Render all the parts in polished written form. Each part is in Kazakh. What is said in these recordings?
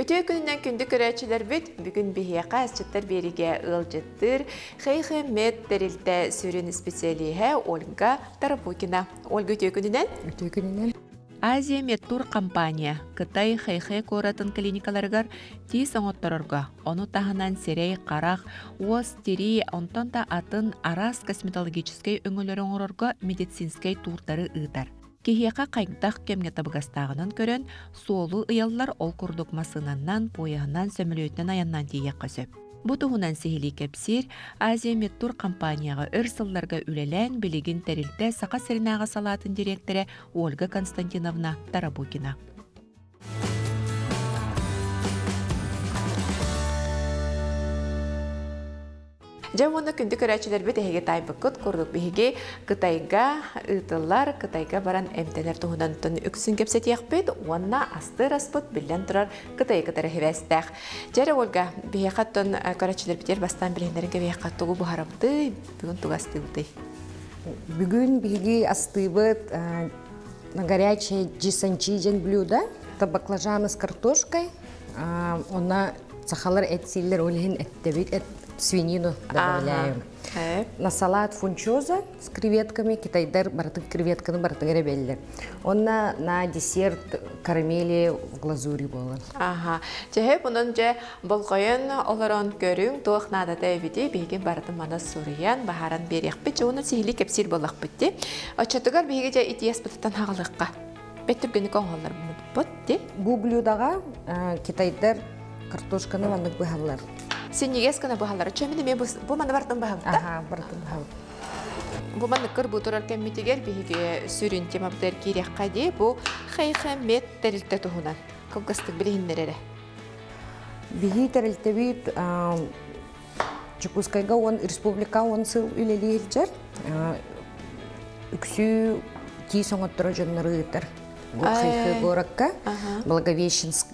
Өтө күнүнөн күндү көрөчүлөр бүт бүгүн бихияка асчыттар бериге ылжыттыр. Хейхе мед терилте сүрүн специалиhe Ольга Тарапукина. Ольга өтө күнүнөн. Азия Медтур компания Кытай Хэйхэ коратын клиникаларыгар тиз оңотторорга, ону тахынан серей қарақ, уос тери онтон да атын арас косметологической өңөлөр оңорорга медицинскай турдары ыытар. Кихияка кайгдах кемге табыгастағынан көрөн, суолу ыяллар ол курдук масынаннан, пояғынан сөмілөйтінен аяннан тиек көсөп. Бу туһунан сихили кепсир Азия Медтур компанияга өрсылларга үлелен билигин терилте сака сиринага салатын директоры Ольга Константиновна Тарапукина. Жамонда күндү көрәчелер бит эге тайбыкыт курдук биге Кытайга ытыллар Кытайга баран эмтенер туһунан тон үксүн кепсет яқпет уанна асты распыт билен турар Кытайга тарахивестах. Жара Ольга биге хаттон көрәчелер битер бастан билендерге биге хаттыгы бу харапты бүгүн тугастылды. Бүгүн биге астыбыт на горячее джисанчижен блюдо, это баклажаны с картошкой, она сахалар этсиллер олехин эттебит свинину добавляем. На салат фунчоза с креветками, китайдар бартын креветканы бартын гребеллер. Он на десерт карамели в глазури болан. Ага. Жеhe bunun je bolgoyun olaron görün toq nada tebidi begen bardın mana suryan baharan beriyakpı onu sihili kepsir bolakpıtti. Açatıgar bege je itiyas bıtıtan hağılıqqa. Беттүргені коңғалар бұтты. Бұл блюдаға китайдар картошканы ваннық бұхалар. Сен негес кіні бұхалар. Чөмені мен бұл маны бартын бұхалды? Аха, бартын бұхалды. Бұл маны кір бұтырар кәмметігер бейге сүрін темабдар керекқа де бұл қайқа мет тәрілті тұғынан. Қылғыстық білігіндер әрі? Бейгі тәрілті бейт Чукускайға он республика он сыл үлелі елжер. Үксі ки соңыттыры жонлары ұйтыр. Хайхы городка, Благовещенск,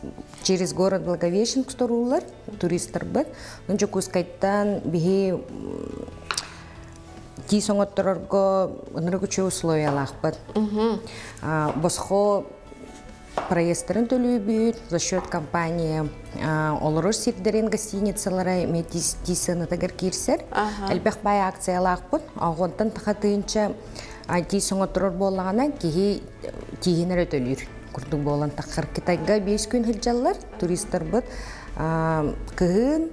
через город Благовещенск сторулар, туристар бит. Но Чукускайттан биги ки соңоттырорго ныргычы условиялах бит. Босхо проездтарын төлөбүт за счет компании олорор сирдерин гостиницалары метисаны тагар кирсер. Элбек бай акциялах бит. Агонтан тахатынча Айти соңоттырор болағана кейінер өтөлір. Күрдің болан таққар Китайға 5 күн хылжалар, туристар бұд кығын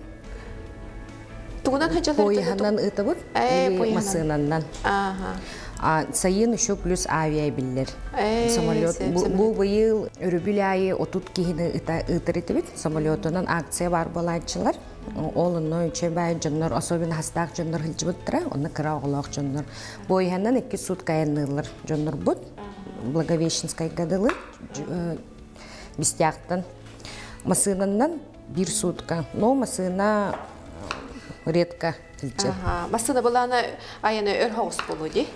пойханнан ұты бұд, масынаннан. Сайын үші плюс авиа білдер. Бұл бұйыл өрібіл айы отут кейіні ұтыр еті біт. Самолетынан акция бар болайчылар. Олыны үче бай жоннор, особенно хастақ жоннор хылчы бұттыра, оны кыра оғылақ жоннор. Бойханнан 2 сутка айынылыр жоннор бұд, Благовещенскай гадылы, бістяқтан. Масынаннан 1 сутка, но масына редко хылчы. Масына бұланы айыны өр хоғыс болу де?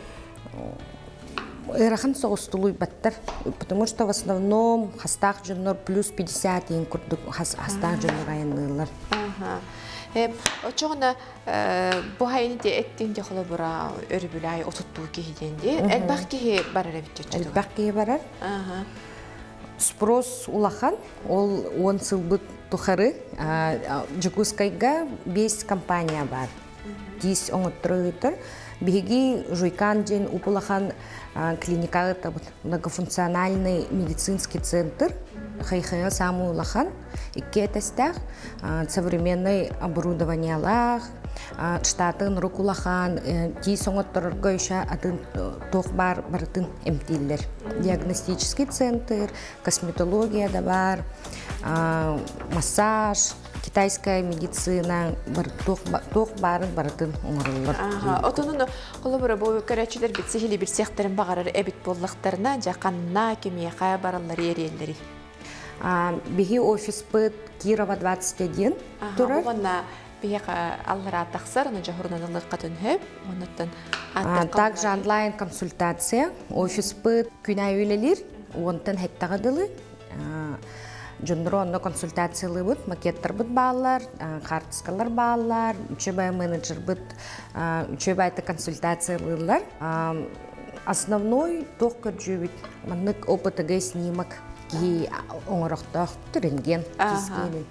Ырахан соғыстылуй баттар, потому что в основном хастақ жоннор плюс 50 ең күрдік хастақ жоннор айынылыр. Очоғына бұл хайыны де әттен де қолы бұра өрі ай отыттуы кейденде. Әлбақ кейі барар әбітті өтчеді? Әлбақ кейі барар. Спрос улахан, ол 10 сылбыт тұқары. Чукускайға 5 компания бар. 10 оңыттыры ұйтыр. Беги жуйкан ден упулахан клиникага многофункциональный медицинский центр. Хайхая саму улахан. Икке тестах современное оборудование лах, штатын рукулахан, ти соңоттырырга еще атын тоқ бар бартын эмтиллер. Диагностический центр, косметология да бар, массаж, китайская медицина, тоқ барын бартын оңырылыр. Отонуны қолы бұры бұл көрәчілер бітсе хелі бір сектарын бағарыр әбіт боллақтарына жақанна кемеяқа баралар ерелері. Беги офис быт Кирова 21 турар. Оғанна беги аллара тақсар, оны жағырнанылық қатын хөп, оныттан также онлайн консультация. Офис быт күн айылелер, онтан хеттағадылы. Жондыру онны консультациялы быт, макеттар быт бағалар, қартыскалар бағалар, үчебай менеджер быт, үчебайты консультациялылар. Основной тоқ көрджу бит, маннык опытыға снимок ки оңорохтох рентген тискенин.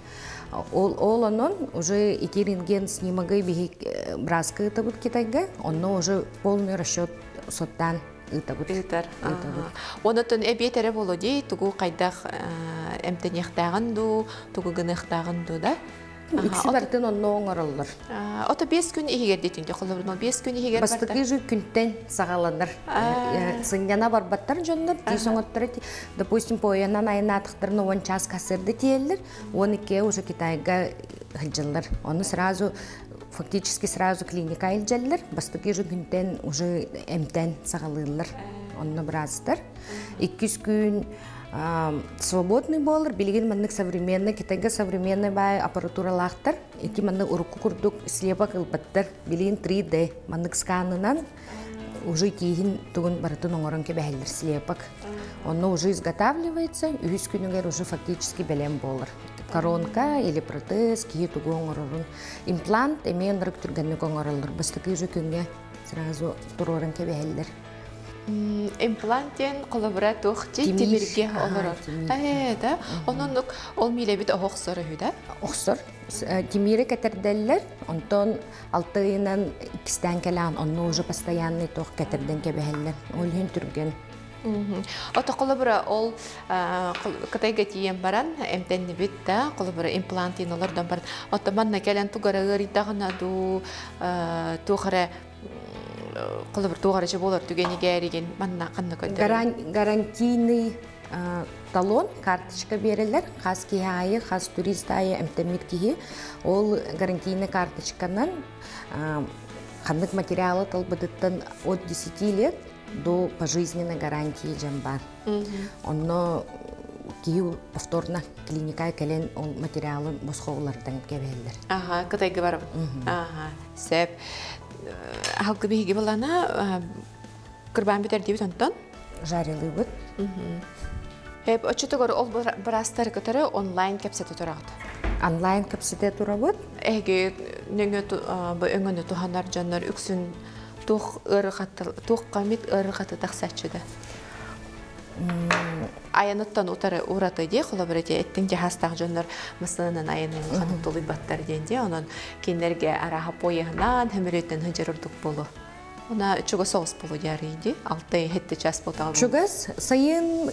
Ол онон уже ити рентген снимогы бихи браска ытабыт Китайга, онно уже полный расчет соттан ытабыт. Онотон эбетере болоди тугу кайдах эмтенехтагын ду, тугу гынехтагын ду да. Үксі бартын онно оңороллар. Ото 5 күн ихигер дейтінде қолабырын, 5 күн ихигер бартар? Бастықы жүй күнттен сағаланыр. Сыңгана барбаттар жонлар, тейсоңоттары, допустим, поянан айына атықтарын 10 час касырды тиелер, 12 уже Китайга хылжылар. Оны сразу, фактически сразу клиника илжаллар, бастықы жүй күнттен уже эмтен сағалылар. Онны біраздар. 2 күн свободный болар, билген маннык современный, Китайга современный бай аппаратура лахтар, ити маннык урукку курдук слепок ылбаттар, билген 3D, маннык сканынан уже тихин тугун баратын оңорон кебехелер слепок. Он уже изготавливается, и 3 күнүгер уже фактически белем болар. Коронка или протез, кие тугу оңорорун. Имплант эмейн рык түргенник оңоролор, бастыкы уже күнге сразу туророн кебехелер. Имплантен коллаборатух темирге олорор. Да? Онон ол милебит охсору да? Охсор. Темире кетерделлер, онтон 6 айынан 2-тен келан, онно уже постоянный тох кетерден кебехеллер. Ол хин түрген. Ото коллабора ол Кытайга тиен баран, эмтенни бит да, коллабора имплантин олордан баран. Ото манна келен тугара ыритагына ду тухара коллабор тугарачы болар түгени гෑриген манна канна көндөрү. Гарантийный талон, карточка берелер, хас кихайы, хас турист айы, эмтемит кихи. Ол гарантийный карточканан ханнык материалы талбыдыттан от 10 лет до пожизненной гарантии жамбар. Онно кию повторно клиника келен ол материалы босхоулардан кебелер. Ага, Кытайга барып. Ага, сеп. Халкы биһиги балана кырбан битер дибит онтон? Жарилы бут. Хеп очутогор ол барастар кытары онлайн кепсете турагыт. Онлайн кепсете турабыт? Эге өңөнө туханар жаннар үксүн тух камит ырыгаты таксачыда. Аянаттан утары ураты де, қолабырете әттің де хастақ жонлар мысылынан аянын қанып толы баттар денде, онын кенлерге араға пойығынан хөміреттен хынжыр ұрдық болу. Она чуга соғыс болу дәрі де, 6 хетті час болтағы болу. Чугас, сайын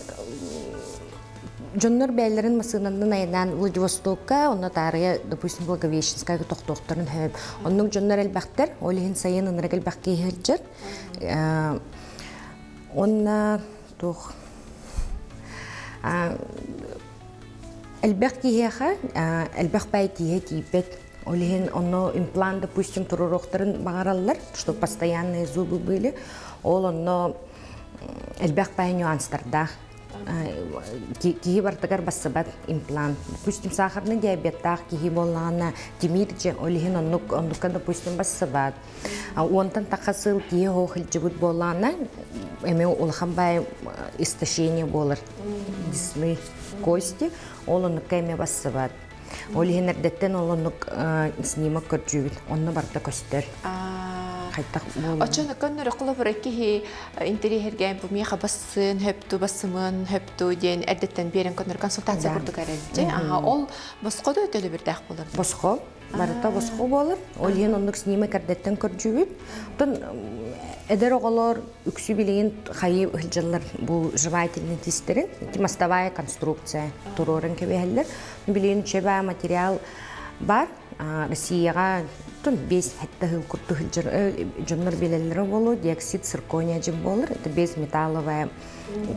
жонлар бәйлерін мысылынан аянан Владивостокка, онна тарыға, допустим, Благовещенскайға тоқтоқтарын хөп. Онның жонлар әлбәқтер, олығын сайын ынырық әлбәқке хылжыр. Онна тоқ Элбэх киеха, элбэх бай кие типет. Олихин онно имплант, допустим, турурохтарын багараллар, что постоянные зубы были. Ол онно элбэх бай нюанстарда. Кие бартагар бассабат имплант. Допустим, сахарный диабеттах кие боллана, тимирже, олихин оннука, допустим, бассабат. Онтан тахасыл кие хохилжибут боллана, эме улхан бай истощение болар. Десны кости, олонук эме бассабат. Олихин эрдеттен олонук снимок көржүбүт, онны барта көстер. Очон көннөр кылыбыр кихи интерьерген бу меха бассын, хөптү басымын, хөптү ден эрдеттен берен көннөр консультация курдук эрелди. Ол босқодо өтөлү бир дах болар. Босқо, барыта босқо болар. Олихин оннук снимок эрдеттен көржүбүт. Тон эдер оголор үксү билеген хайы хылжалар бу жевательный тестерин, мостовая конструкция турорын кебелер. Билеген чеба материал бар. Россияга тон 5 хетта хыл курту хылжар жоннор белелери болу, диоксид циркония жим болар. Это без металловая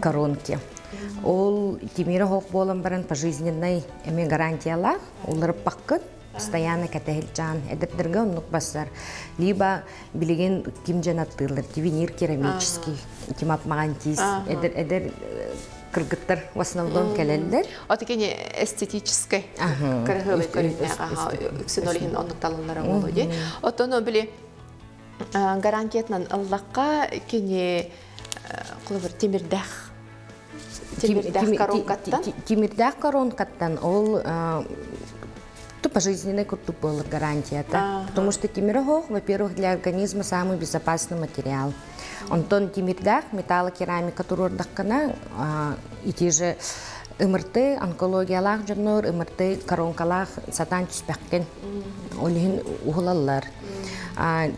коронки. Ол темире хок болан баран пожизненный эме гарантияла, улар паккын. Постоянно катахилчан, эдердерге оннук басар. Либо билеген кимжен аттылар, винир керамический, кимап магантис, эдер кыргыттар в основном келелдер. Отекене эстетический кыргылы көрүнө, үксүнөлүн оннук талалары болду де. Отону били гарантиятнан Аллахка кене кулубар темирдах коронкаттан. Темирдах коронкаттан ол пожизненный куртук был гарантия, потому что темирохох, во-первых, для организма самый безопасный материал. Он тон темирдах, металлокерамика турурдахкана, и те же ымырты онкологиялах жоннор, ымырты коронкалах сатан түспәккен. Олихин ухулаллар.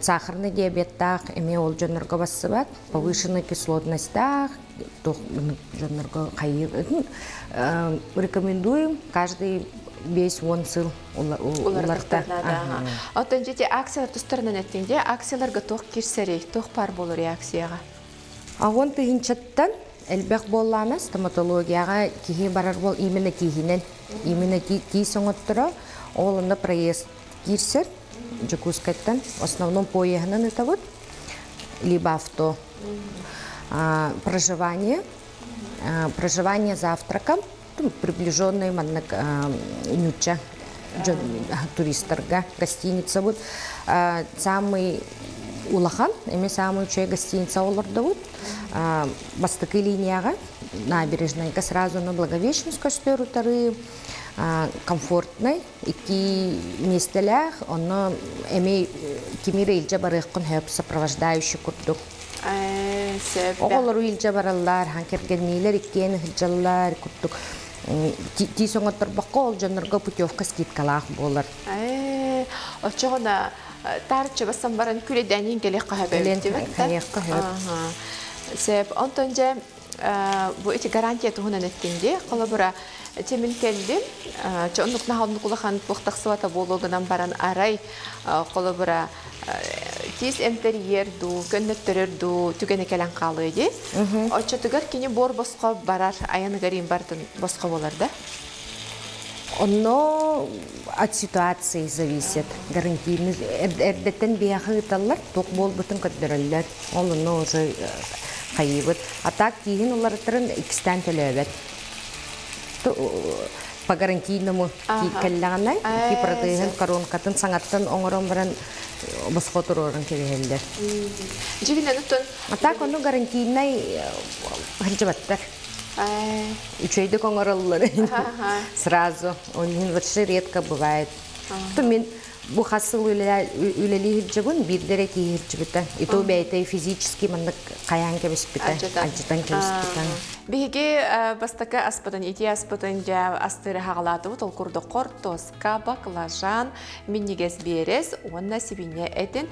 Сахарный диабеттах эме ол жоннорго бассыбат, повышенный кислотностях, жоннорго кайыр. Рекомендуем каждый весь сыл уларта. Оттан жете акциялар тұстарынан әттіңде, акцияларға тоқ керсерей, тоқ пар болу реакцияға? Ағын түйінчаттан әлбәқ болланы стоматологияға кейі барар бол имені кейінен. Имені кей соңыттыра, олында проезд керсер, Жакускайттан, основном поеханын это вот, либо авто. Проживание завтраком, приближенный маннак нюча туристерга гостиница вот. Самый улахан, эми самый чай гостиница оларда вот. Бастыкы линияга набережная сразу на Благовещенскую сперу тары. Комфортный, ики местелях, он эми кемире илче барыхкын хөп сопровождающий курдук. Оголору илче бараллар, ханкергеннилер иккен хилчаллар курдук. Ти соңоттор бакка ол жаннарга путевка скидкалах болар. Очоғына тарчы бассан баран күледәнин келек қахабәбет дебет? Келек қахабәбет. Себ, онтонже bu iti garantiya tuhunan ettiğinde kolabora temin keldi çoğunlukla havlukulağın puhtaqsıvata boluğundan baran aray kolabora tis interiyer du könnetterer du tügene kelen qalıydı. O çatıgar kini bor bosqa barar ayını garim bardın bosqa bolarda. Оно от ситуации зависит. Гарантийный. Эрдеттен бияхыталар, тоқ бол бүтін көтдірілер. Ол оно уже қайыбыт. А так кейін олардың икстен төлөбет. По гарантийному келлағанай, ки протеин коронкатын саңаттан оңырын баран босқа тұрорын керелер. А так оно гарантийнай хылжыбаттар. Учейді коңырылылар. Сразу. Он вообще редко бывает. Бу хасыл үлелі хилжігін бірдері кей хилжігіті. Ито бәйті физически мандық қаян кебіспіті. Аджитан кебіспіті. Беге бастакы аспытын, ити аспытын жа астыры хағалаты бұт, ол күрді қортос, кабак, лажан, миннигес берес, онна сибине әтін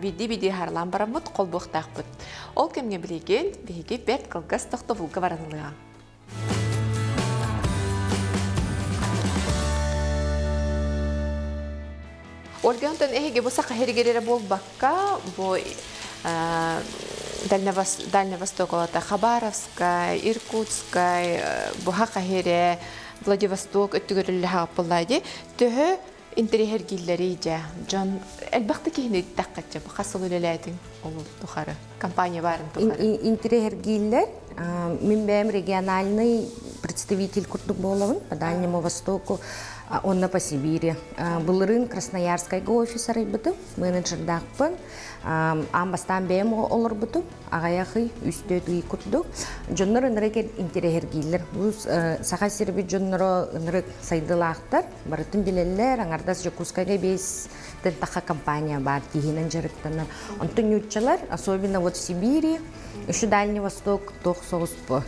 биді харлан барам бұт, қол бұқтақ бұт. Ол кемге білеген, беге бәрт қылғас тоқты бұлғы баранылыға. Ольга-антон эге босақа хергерері бол баққа, Дальний Восток, Хабаровская, Иркутская, Бухака-Хере, Владивосток, өттігірілі хағапылайды. Төхі интерьергиллері жа. Жон, әлбақты кейіне таққатча, қасыл өлеләдің олу тұқары, компания барын тұқары. Интерьергиллер, мен бәйім региональный представитель күрдік болуын, по Дальнему Востоку, он по Сибири. Былырын Красноярскайга офисар ебіті, менеджердақпын. Амбастан бәйім олар бұты, ағаяқы үстөді күрдік. Жонлар үнірек интерьергиллер. Саға сербі жонлары үнірек сайдылақтар, барытын білелер, аңардас Жакускайга бейс таққа компания бар, кейінен жарықтанар. Онтын үтчалар, особенно вот в Сибири, еще Дальний Восток, тоқ соғыс по.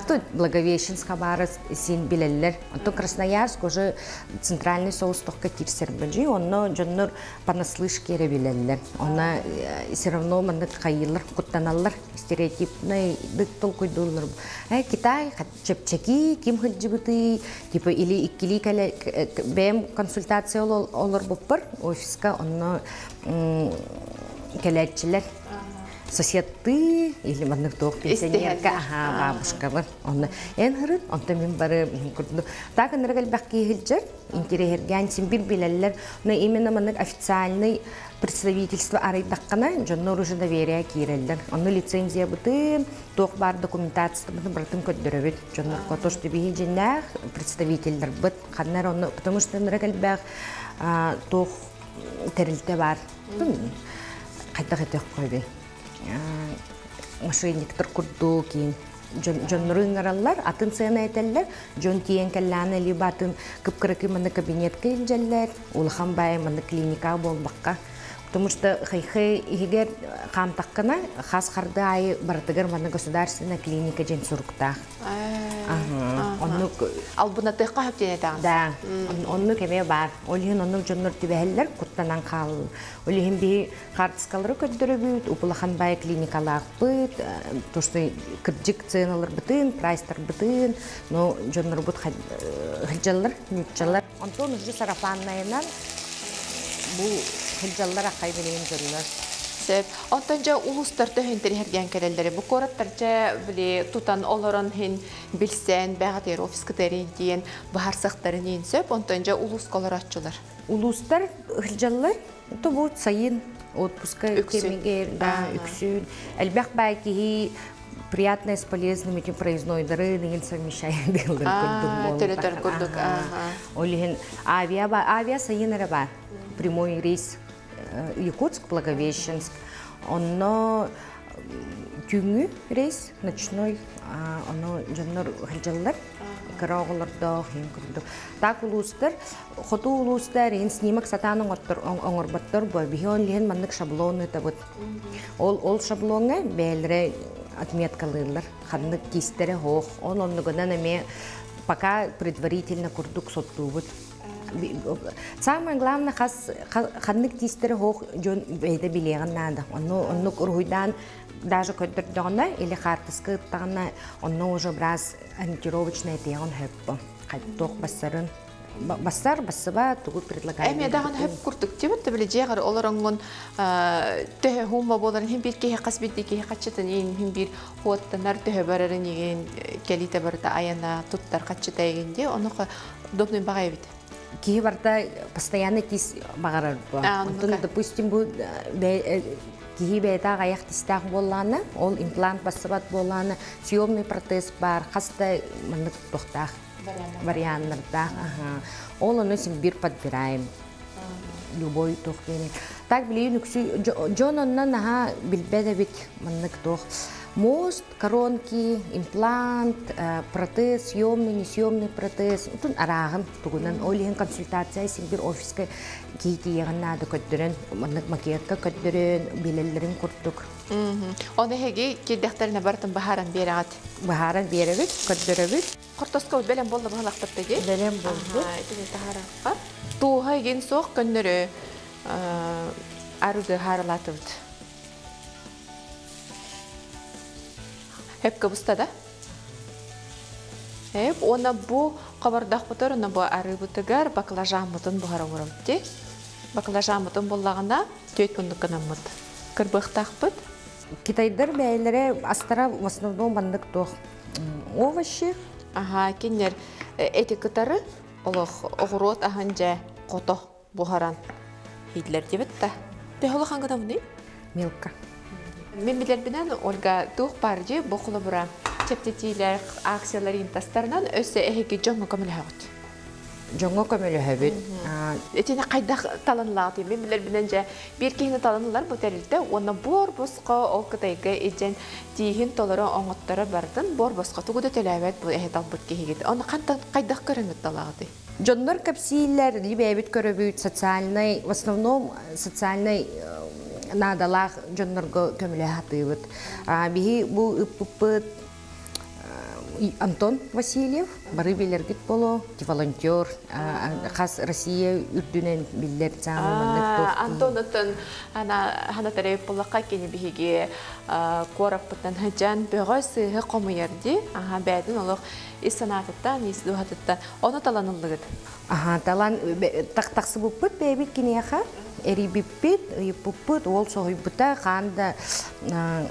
Тут Благовещенск, Хабаровск, сен білелер. Онтын Красноярск уже центральный соғыс тоққа кирсер бәджи, онно жонлар понаслышке білелер. Она все равно мандық қайылар, құттаналар, стереотипный дықтыл көйдулар. Китай, чепчаки, ким хылжыбыты, типа или иккили кәлі бәйім консультация олар бұппыр, офиска онно кәләтчілер. Соседты или мандық тоқ пенсионерка, бабушка бар. Эн хырын, онта мен бары күрді. Так энергал бәқки хылжыр, интерьерген сен бір білелер, но именно мандық официальный представительство арайдаққана, жоннор уже доверия кирелдер. Онны лицензия бұты, тоқ бар документация бұты бұратын көддірі бет. Жоннор қото что бейін женнәқ представительдер бұт. Қаннар онны, потому что энергал бәқ тоқ тәрілті бар. Қайта-қайта қойбей. Мошенниктер курду кейін жонрын аралар, атын сыйна этеллер, жон тиен кәлләні либо атын кыпкырыкы маны кабинетка илжәлләр, улхан бай маны клиника болбаққа. Потому что хай-хай игер камтаккана хас харды айы бартыгар мана государственная клиника жен суруктах. Албуна тыйка хөптене тагын. Да. Онну кеме бар. Олихин онну жоннор тибехеллер куттанан кал. Олихин би хартскалары көддөрөбүт, упулахан бай клиникалар быт, то что кыржык ценалар бытын, прайстар бытын, но жоннор бут хылжаллар, нютчалар. Антон уже сарафаннайынан бу хылжаллар акай белен жоннор. Онтанжа улустар төһөнтери херген келелдери бу кораттарча биле тутан олорон хин билсен бәгатер офис кытерин диен бахарсактарын инсеп онтанжа улус колоратчылар. Улустар хылжаллар то бу сайын отпуска кемигер да үксүн. Элбах байки приятное с полезным этим проездной дары деген совмещаем делдер курдук. Олихин авиа сайынары бар. Прямой рейс Якутск, Благовещенск. Онно түңү рейс ночной, оно жоннор хылжаллар, караголордо хин курдук. Так улустар, хоту улустар ин снимок сатанын оңорбаттар бу бион лен мандык шаблоны табыт. Ол шаблонга белре отметкалылар, ханнык кистере хох. Онногунан эме пока предварительно курдук соттубут. Самое главное, ханнык тистері хоқ жон бейді білеген нады. Онны ұрғыдан даже көддірдіғына или қартысқы ұттағына онны уже біраз ориентировочный етеген хөппі. Қайттоқ бассарын. Бассыба тұғы предлагайды. Әме даған хөп күрдік дебітті білі жеғар оларыңын төе хума боларын хем бір кейі қасбетті кейі қатшытын ең бір хуаттанар төе барарын еген келіті барда аяна тұттар қатшыта егенде оны допнын бағай бейді. Кие барда постоянно кис багарар бу. Допустим, бу кие бета аяк тистак болланы, ол имплант басыбат болланы, съемный протез бар, хаста мындык токтак варианттарда. Ол оны син бир подбираем. Любой тохпени. Так билин үксү жононнан аха билбеде бит мындык тох. Мост, коронки, имплант, протез, съемный, несъемный протез. Тут арагын тугунан олиген консультация симбир офиска кейти яган нады көттөрөн, макетка көттөрөн, билелерин курдук. Оны хеги кирдехтерине бартын бахаран берагат. Бахаран беребит, көттөрөбүт. Кортоска белем болду бахалактыптыги. Белем болду. Эти тахаракка. Туга ген сок көндөрө арыгы харалатыбыт. Hep kabustada. Hep ona bu qabardaq butar, ona bu arı butagar baklajan mutun buhara uramti. Baklajan mutun bollaganda 4 күндік канамыт. Кырбықтақ бұд. Китайдар бәйлері астара в основном бандык тох овощи. Ага, кенер этикетары олох огурот аханжа қото бухаран хидлер дебетта. Төхөлі қаңғыда бұны? Мелка. Мен билербинен Ольга тух паржи бохула бура чептетилер акциялар интастарынан өсө эхеги жоңго көмөлө хагыт. Жоңго көмөлө хабит. Этене кайда таланлааты мен билербинен же бир кейине таланылар бу терилде оны бор боско ол кытайга эжен тиһин толоро оңоттора бардын бор боско тугуда төлөбөт бу эхе талбыт кейигит. Оны кайда көрөңөт талааты. Жоннор капсилер либебит көрөбүт социальный, в основном социальный надалах жоннорго көмөлө хатыбыт. Биһи бу ыппыт Антон Васильев бары билергит боло, волонтер, хас Россия үрдүнен биллер заманында. Антонтон ана тареп болакка кени биһиге кораппытан хаҗан бөгөсү хакымыярди. Бәдин олох исанаттан, ислухаттан оны таланылыгыт. Талан тактаксы буппыт бебит кинеха. Эрибиппит, юппут, ол сохойбута, ханда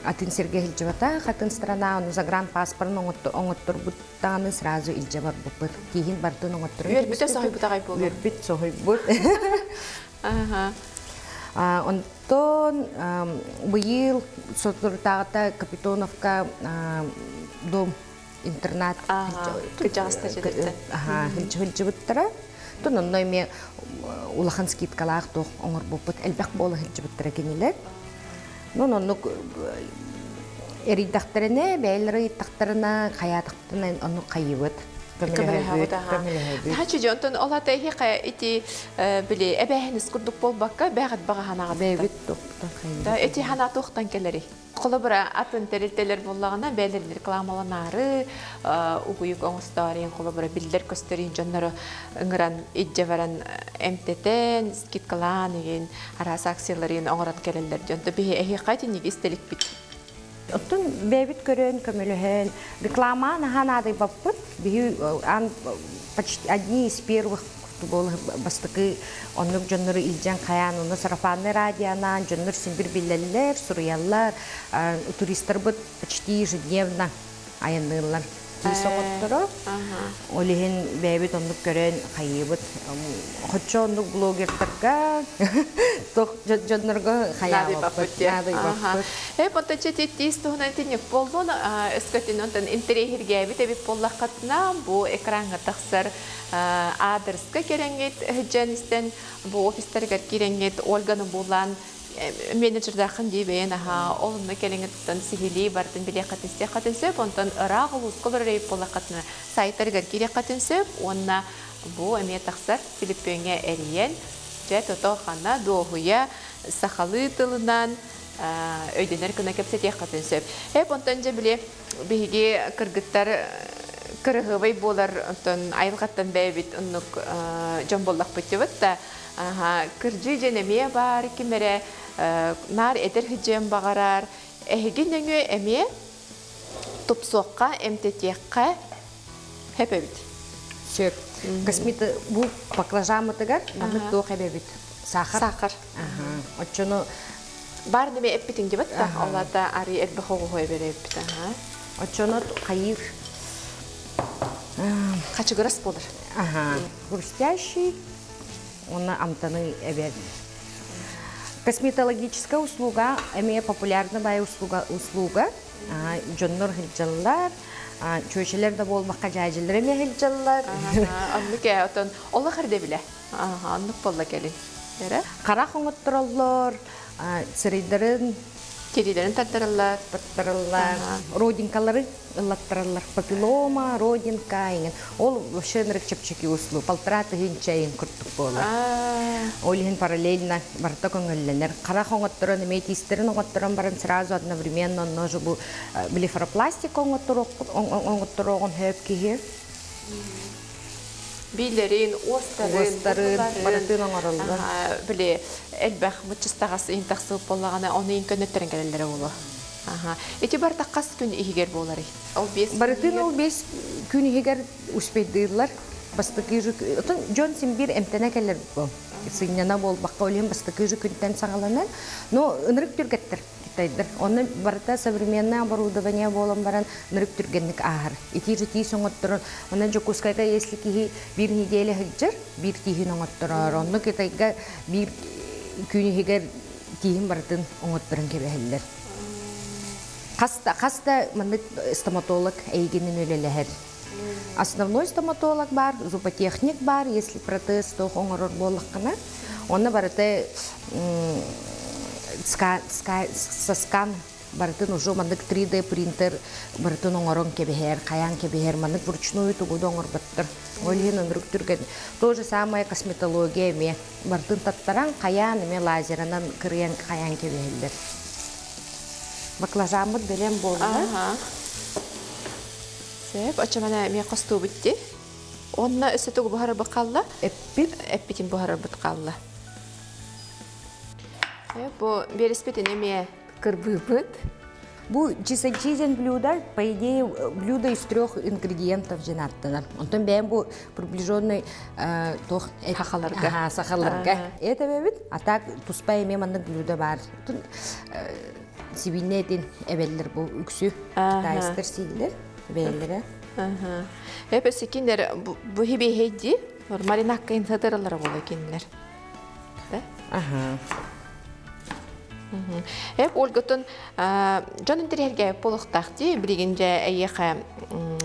атын Сергей Ильчевата, хатын страна, он загранпаспорт, оңоттор буттаны сразу Ильчевар буппыт. Кихин бартын оңоттор. Вербите сохойбута гайбулу. Вербит сохойбут. Онтон быйыл Сотуртагата Капитоновка дом интернат. Кычаста жедетте. Ильчеваттара. Тонон нойме улахан скидкалаах тох оңор буппут элбак болы хилчибиттера кенилер. Нононук эридахтерине, бәйлери иттахтерина, хаятахтына ону кайыбыт. Kömelehe Hacı jonton ola tehi qaya iti bile ebehiniz kurduk bol bakka beğat bağanağı. Bebit topta Da iti hana toxtan keleri. Kolabra atın terilteler bollağına belirli reklamalanarı uyuyuk oңустарын kolabra bildir kösterin jonları ыңыран icce veren MTT'n skitkalan egen arası aksiyaların oңыран kereller jonto bihi ehi qaytı nigi istelik bit. Оттон бебит көрөн көмөлөһөн реклама наханады баппыт бию почти одни из первых был бастыкы оннук жоннору илжен каян уну сарафанный радионан жоннор симбир биллелер сурыяллар туристтер бут почти ежедневно аянныйлар соңотторо олихин бебит оннук көрөн кайыбыт хоччо оннук блогертерга тох жоннорго каябыт поточе титтис туһунан тинник болдун өскөтүн онтон интерехирге бит эбит боллакатна бу экранга таксар адреске кереңет хедженистен бу офистерге кереңет Ольганың булан менеджердахын дибен олны келеңеттен сихили бартын билекатисте катынсып онтон ырагыл усколор рейп болакатна сайттарга кирекатынсып онна бу эме таксар Филиппинге эриен же тотохана дохуя сахалы тылынан өйдөнөр күнө кепсете катынсып онтон же биле биги кыргыттар кырыгыбай болар онтон айылгаттан бэбит оннук жомболлак бытыбыт да кыржы женеме бар кимере нар этер хиджем багарар эгинеңе эме топсокка МТТК хепебит сөп космита бу баклажамытыгар аны тохебебит сахар очону бар неме эппитин дебет да аллада ари эбби хого беребит очону кайыр качыгырас болар хрустящий он амтаны эбед. Косметологическая услуга, имея популярная услуга, джоннор хилджаллар, чөйшелер да болмақ қажайжылар еме хилджаллар. Аннуке, отын, олы қырде біле? Аннук болла келін. Қара қоңыттыралар, сырайдарын, Керидерин тартыралар, родинкалары ыллаттыралар, папиллома, родинка, ол шенрик чепчеки услу, полтораты гинчайын күрттік болар. Олихин параллельно барта көңілленер. Қара қоңыттырын, метистерін оңыттырын барын сразу одновременно, ножы бұл блефаропластик оңыттырығын хөп кейі. Билерин, остарын, баратын оңырылды. Біле, әлбәқ мұтчыстағасы интақсы болағаны, оны инкөнеттерін кәлелері болу. Эти бар таққас күн ихигер болары? Баратын ол 5 күн ихигер успейдыйлар. Бастықы жүк, Джон Симбир әмтәне кәлер бұл. Сыйнана бол, баққа олен бастықы жүк күнтен сағаланан. Но ынырық түргеттір. Оны барта современное оборудование болом баран нырык түргенник ахар. Ити же тиис оңоттырын. Онан же кускайга, если кихи бир неделя хыджар, бир тихин оңоттырар. Онны кетайга бир күнихигер тихин бартын оңоттырын кебехеллер. Хаста мандык стоматолог эйгенин өлелехер. Основной стоматолог бар, зуботехник бар, если протез то оңорор боллаккана. Онны барата со скан бартын уже мандык 3D принтер бартын оңорон кебехер, каян кебехер, мандык вручную тугуду оңор баттыр. Олин ындырык түрген. То же самое косметология ме. Бартын таттаран каян ме лазерынан кырыян каян кебехелдер. Баклажамыт белем болды. Сеп, ачамана ме косту битти. Онна өсөтүгү бухары бакалла. Эппитин бухары быткалла. Бу береспетин эме кырбыбыт. Бу чизен блюдо, по идее, блюдо из 3 ингредиентов женаттанар. Онтон бәйм бу приближенный сахаларга. Это бәбит, а так туспа эме мандын блюдо бар. Сибиннетин эбеллер бу үксү, тайстыр силдер, бәйлері. Эпесі киндер бу хиби хейди, маринакка инсадыралар болу киндер. Ольготон жон интерьерге полуқтақты білігінже әйеқі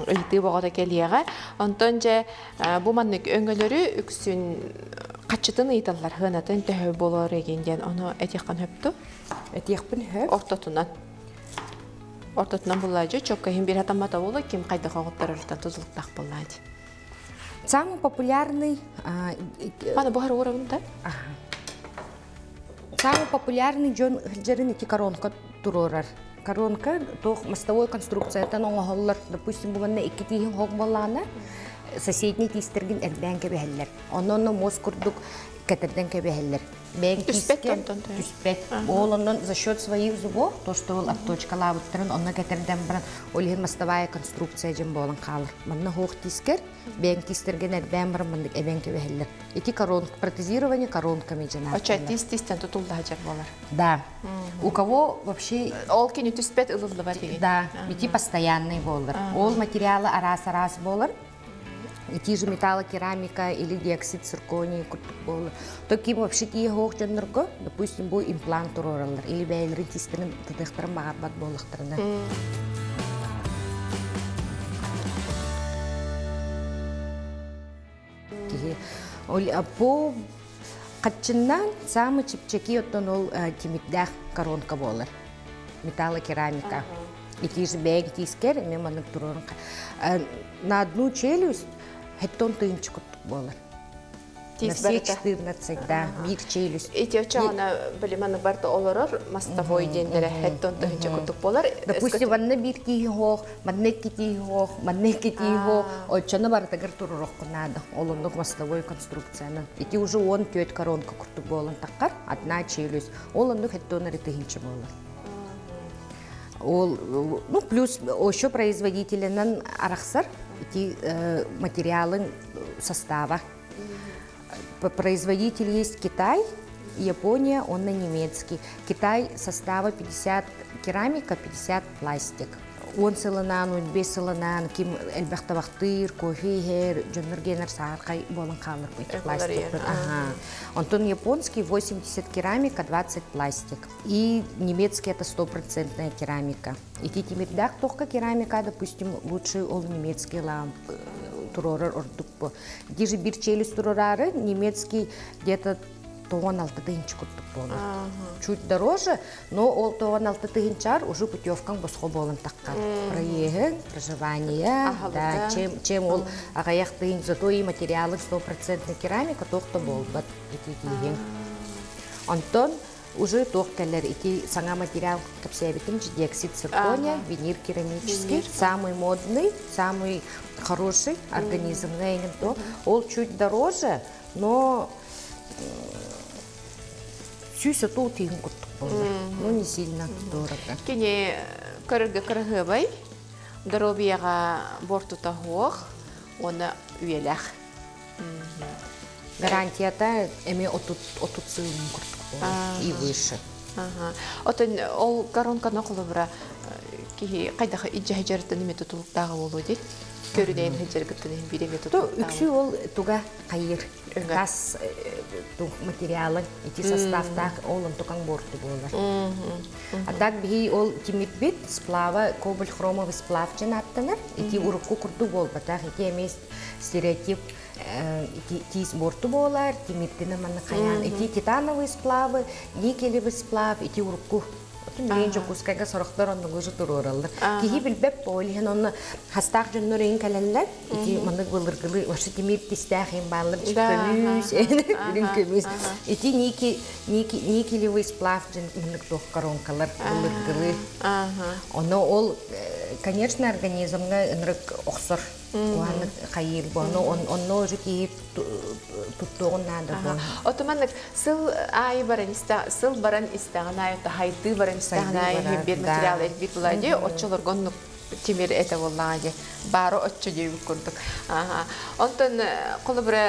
үлті бағада келияға. Онтон же бұл маннык өңгөлері үксін қачытын ұйталар ғынатын төхі болар егенден. Оны әтеққан хөпті? Әтеқпін хөп? Ортотынан бұлайды. Чөккейін бір атамата болу, кем қайды қоғыттар өлтен тұзылықтақ бұлайды. Самый популярный... Аны бухар уровень, да? Самый популярный Джон Хеджерин эти коронка турорар. Коронка, то мостовой конструкция, это новый допустим, буманна икити хогмалана, соседний тистерген эрбен кебехеллер. Оннон мост курдук кетерден кебехеллер. Бен кискен түспет. Ол оннон за счет своих зубов, то что ол отточка лавыттырын, онна кетерден баран олихин мостовая конструкция жем болан қалыр. Манна хог тискер, бен тистерген эрбен баран мандык эбен кебехеллер. Эти коронка, протезирование коронками жена. Оча тистен тутулда хажар болар. Да. У кого вообще... Ол кини түспет ылылы бар деген. Да, эти постоянный болар. Ол материалы арас болар. Эти же металлокерамика или диоксид циркония болар. Таким вообще тие хох жоннорго, допустим, бу имплант туроралар или бәйлерин тистерин тыдыктырын багабат болуктарына. По катчыннан самый чипчаки оттон ол тимитдах коронка болар. Металлокерамика. Эти же бәйг тискер, мен манып турорын. На одну челюсть хеттон тыынчы болар. На все 14, да, бир челюсть. Эти очағына біліманы барды оларыр, мастовой дендері хеттон тыынчы күттік болар. Допустим, ванна бир кии хоқ, маннек кити хоқ, очаны бардагар турурок надо. Олондық мастовой конструкцияны. Эти уже он тет коронка күттік болан таққар, одна челюсть. Олондық хеттонары тыынчы болар. Ну, плюс еще производителенен арахсар, эти материалы состава. Производитель есть Китай, Япония, он на немецкий. Китай состава 50 керамика, 50 пластик. Он сылынан, он без сылынан, ким эльбахтавахтыр, кофе, джоннергенер саркай, болан қалыр быть пластик. Антон японский 80 керамика, 20 пластик. И немецкий это 100% керамика. И тимирдах только керамика, допустим, лучше ол немецкий ламп. Турорар ордукпу. Где бир челюсть турорары, немецкий где-то тоон 6 тыгынчы күттік болар. Чуть дороже, но ол тоон 6 тыгынчар уже путевкаң босқо болын таққан. Проехы, проживание, да, чем ол ағаяқ тыгын, зато и материалы 100% керамика тоқты болбат. Антон уже тоқталар, эти саңа материал капсиабитим, диоксид циркония, винир керамический, самый модный, самый хороший организм. Он чуть дороже, но сюся тут им но не сильно дорого. Кини карга бай, дробияга борту тахуах, она уелях. Гарантия-то эми отут и выше. Отын ол коронка нақылы бұра қайдағы иджа хеджарыты неме тұтылықтағы болу дейді? Көрінейін хеджарыгыттың биреме тұтылықтағы? Үксі ол туға қайыр. Газ материалы, эти составтақ олын тұқан борты болар. А так бей ол тимитбит сплава, кобальт-хромовый сплав женаттанар, эти урыққу күрді бол, батақ эти емес стереотип тиз борту болар, тимиттіні маны қаян. Эти титановые сплавы, никелевый сплав, эти урыққу. Мен жокускайга сорохтор оннугу жутуруралдар. Кихи билбеп болихен онны хастақ жоннорын кәләлләр, эти маны былыргылы, ваши тимит тистәхин баллар, чүккөмүс, үрінкөмүс. Эти никелевый сплав жоннук тоқ коронкалар, былыргылы. Оны ол, конечно, организмға үнрік оқсыр. Оаны қайыр боны, онны уже кейіп тұттуғын надо боны. Отыманық, сыл айы баран сыл баран истағын айыты, хайды баран истағын айы, бір материал әлбет бұлайды, отчылар ғонны темір әті болағады, бары отчы дейбік көрдік. Онтын қолы бірі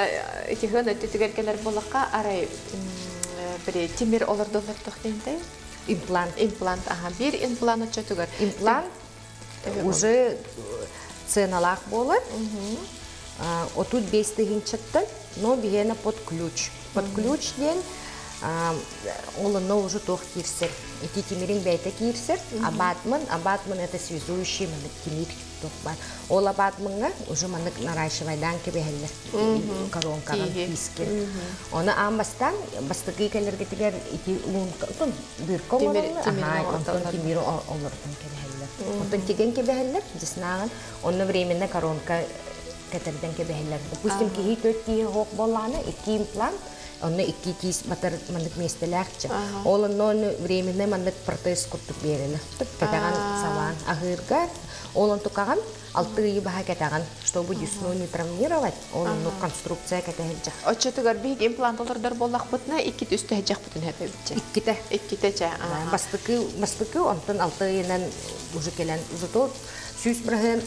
етіғын өттетігеркелер болаққа арай бірі темір оларды олардық деймді? Имплант. Имплант, бір имплант отчы түгір. Имплант уже ценалах болар. Отут 5 тыгынчаттан, но бигена под ключ. Под ключ ден олыны уже тоқ кирсер. Эти тимирин бәйті кирсер. Абатман это связующий манық тимир тоқ бар. Ол абатманға уже манық наращивайдан кебехелер коронкаған пискер. Оны амбастан, бастығы кәлерге тегер эти лунка, дырка олар, онтон тимир олардан кебехелер. Онтон теген кебехелер, деснаған, оны временно коронка кетерден кебехелер. Допустим, кихи 4 кихи хок болланы, 2 имплант, онны 2 кис батыр мандык местелерче. Олонно временный мандык протез куртук берели. Кетаган саван ахырга, олон тукаган 6 ый баха кетаган, чтобы десну не травмировать, олонно конструкция кетехелче. Очотугар биг имплантлардар боллак бутна 2 төстө хажак бутун хепебиче. 2 Бастыкы онтон 6 ыйнан уже келен зато сүйс браһен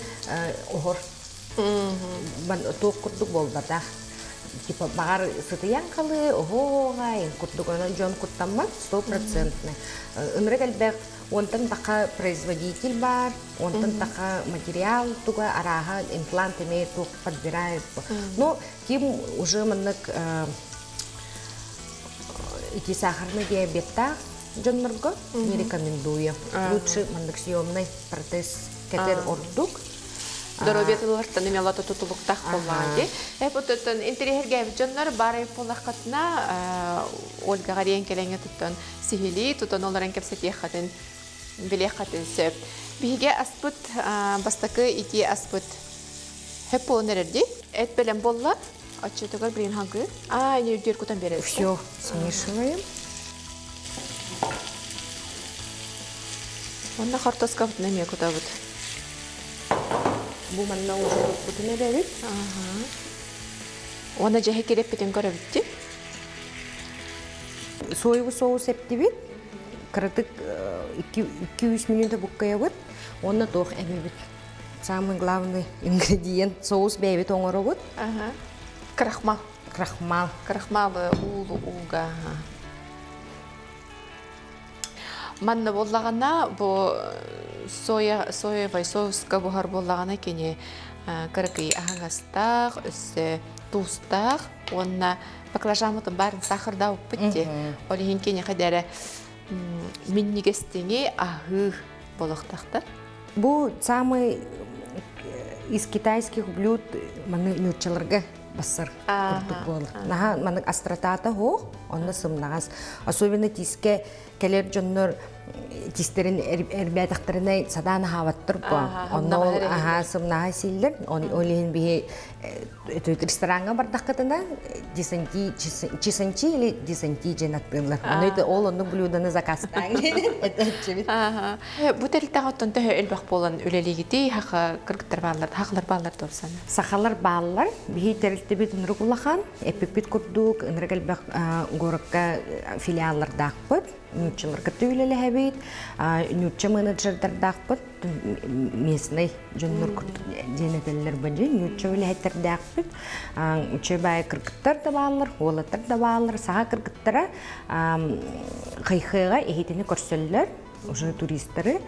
охор. Ток курдук болбата. Типа багар сытыян калы, охогай, курдук онон жон куртаммат 100%. Ынрыгелбек онтон така производитель бар, онтон така материал туга араха имплант имеет ток подбирает. Но ким уже маннык ити сахарный диабетта жоннорго не рекомендую. Лучше мандык съемный протез кетер ордук. Дороветлылартан эмелата тутулуктах боллаги. Эпототон интерьерге жоннор бары полакатна Ольга Гариен келеңе туттан сихили тутан оларын кепсети хатын биле хатын сөп. Биге аспыт бастакы ити аспыт хепонерди. Эт белен болла. Ачытыгар бирин хангы. Не дер кутан берет. Всё, смешиваем. Онна картоска неме кутабыт. Бу манна уже бутуне берет. Она же хекереп битен көрөбүтти. Соевый соус эптибит. Кратык 2-3 минута буккаябыт. Онна тох эбибит. Самый главный ингредиент соус бебит оңоробут. Крахмал. Крахмалы улга. Манна боллагана бу соевый соуска бухар боллагана кене кыркый ахангастак, өсө тустак, онна баклажанмытын барын сахарда уппытти. Олихин кене кадары миннигестене ахы болохтакта. Бу самый из китайских блюд маны нючаларга басар курдук бол. Наха маны астротата хо, онна сымнагас. Особенно тиске келер жоннор тистерин эрбятактарына садана хаваттыр бу. Онна ол сымнага силлер, олин би ресторанга бардакытына чисанчи или десанти женаттылар. Аны ол онну блюданы заказтан. Бу телтагаттан тө элбак болан үлелигити хака кыргыттар баллар, хаклар баллар торсан. Сахалар баллар би терилтебит нургулахан, эпипит курдук, ныргалбак горакка филиаллар дакпыт. Нючаларга түйлеле хабит, нюча менеджердар дакпыт, местный жоннор денетеллер баджи, нюча үлехеттер дакпыт, уча бай кыргыттар да баллар, олаттар да баллар, саға кыргыттара кайхыга эхетини көрсөллөр, уже туристтары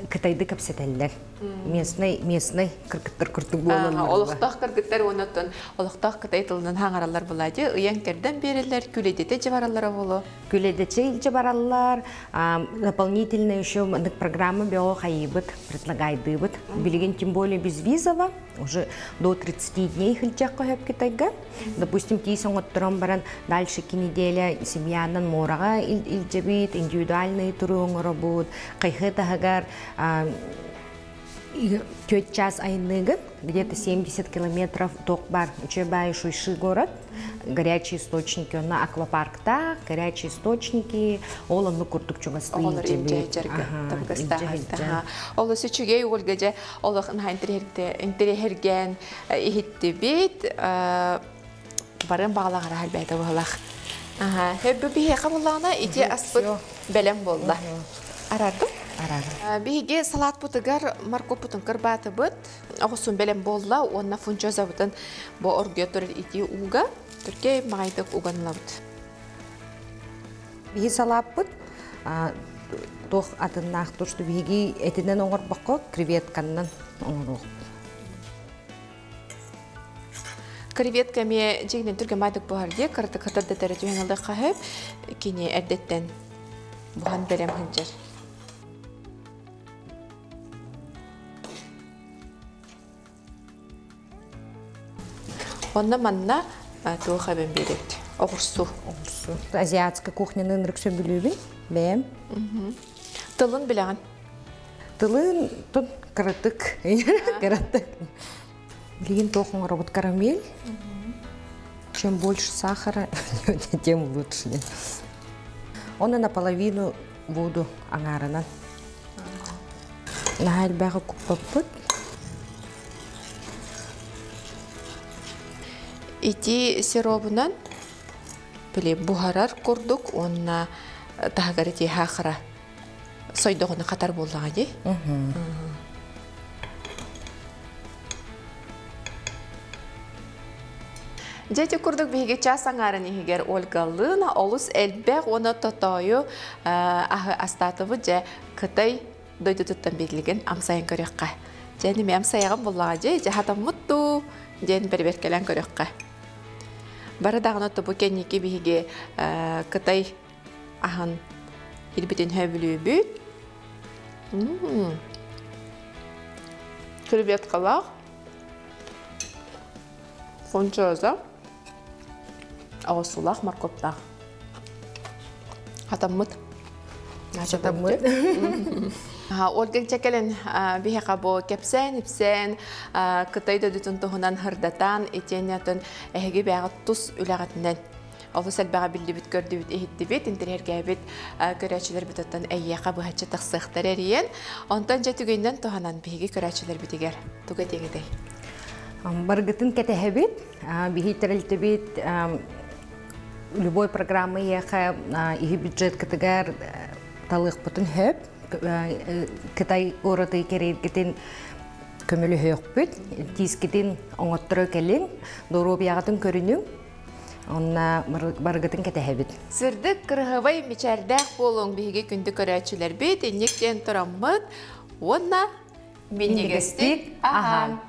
Кытайды капсетеллер. Местный кыргыттар кыртып болалар. Олуктак кыргыттар онотон, олуктак Кытай тылынан хаңаралар булады. Ыянкерден берелер, күледете жабаралар боло. Күледете жабаралар, дополнительно еще программа биохаибыт предлагайдыбыт. Билеген тем более безвизово, уже до 30 дней хылчак коеп Китайга. Допустим, тисон оттырон баран дальше неделя семьянан морага илжебит, индивидуальные туры работ, кайхытагар 4 час айныгы, где-то 70 километров токбар, учебай шуйши город, горячие источники, на аквапаркта, горячие источники, олонну куртук чугасты илжебит. Олы сүчүгей олгаже, олығын интерьерген ихитті бейт, барын бағалағара әлбәйті болақ. Хөббі бейеқа болағына, иде аспыт бәлем болды. Арардым? Биге салат бутыгар морковь бутын кырбаты бут, оғысын бәлем болла, онна фунчоза бутын бо оргия турил ити уга, түрке мағайдық уганла бут. Биге салат бут, тоқ атыннақ тұршты биге этінен оңыр бақы креветканнан оңыр оқ. Креветка ме жегінен түрге майдық бұғарде, қырты қытырды тәрі түйенілді қағып, кене әрдеттен бұған бәлем хынжыр. Онна манна туға бен берет. Оғырсу. Азиатская кухняның рүксі білубін, бәйім. Тылын білеген? Тылын тұн қыраттық. Блин, тохом работает карамель. Чем больше сахара, тем лучше. Он наполовину воду агарана. Нахай бага куппаппыт. Ити сиробунан биле бухарар курдук, онна тахагары ти хахара сойдогуна катар болдага ди. Жете курдук биге часаңарын игер Ольгалына олус элбек оны тотою астатыбы же кытай дойду туттан белгилеген амсайын көрөккө. Жени мен амсайган боллага же хатам мутту ден берберкелен көрөккө. Бары дагына то бу кенники биге кытай ахан илбитин хөбүлүбү. Креветкалар. Фунчоза. Ağustos markopta. Hatamut. Hatamut. Olga çekelen bihe kabo kepsen ipsen kıtayda dütün tohunan hırdatan eteniyatın ehgi beğat tuz üleğatinden. Olu selbağa bildi bit gördü bit ehiddi bit inter hergabit köreçiler bitatan eyyaqa bu haçı taqsıqtar eriyen. Ondan jetügünden tohunan bihi köreçiler bitiger. Tuga tegedey. Баргатын кетехебит, бихитерэлтебит любой программы яха и бюджет категар талых потун хөп, Кытай ораты керергетен көмөлү хөкпүт, тискетин оңоттыры келин, дору биягатын көрүнүң, онна баргатын кетехебит. Сырдык кыргыбай мичардах болуң биге күндү көрөчүлөр бит, энектен тураммыт, онна минигестик, ахан.